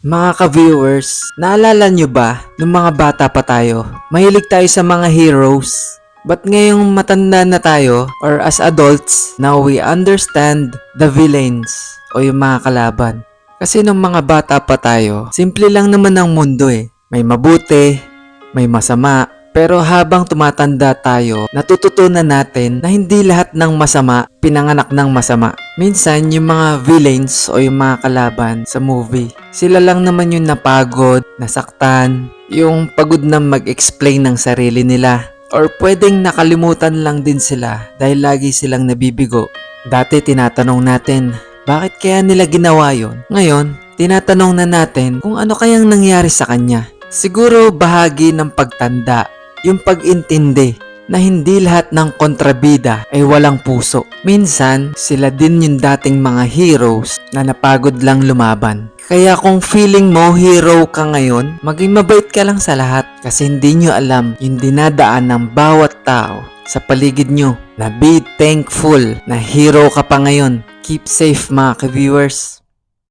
Mga ka-viewers, naalala nyo ba nung mga bata pa tayo? Mahilig tayo sa mga heroes. But ngayong matanda na tayo or as adults, now we understand the villains o yung mga kalaban. Kasi nung mga bata pa tayo, simple lang naman ang mundo eh. May mabuti, may masama. Pero habang tumatanda tayo, natututunan natin na hindi lahat ng masama pinanganak ng masama. Minsan, yung mga villains o yung mga kalaban sa movie, sila lang naman yung napagod, nasaktan, yung pagod na mag-explain ng sarili nila. Or pwedeng nakalimutan lang din sila dahil lagi silang nabibigo. Dati tinatanong natin, bakit kaya nila ginawa yon? Ngayon, tinatanong na natin kung ano kayang nangyari sa kanya. Siguro bahagi ng pagtanda, yung pag-intindi na hindi lahat ng kontrabida ay walang puso. Minsan, sila din yung dating mga heroes na napagod lang lumaban. Kaya kung feeling mo hero ka ngayon, maging mabait ka lang sa lahat kasi hindi nyo alam yung dinadaan ng bawat tao sa paligid nyo na be thankful na hero ka pa ngayon. Keep safe mga ka-viewers.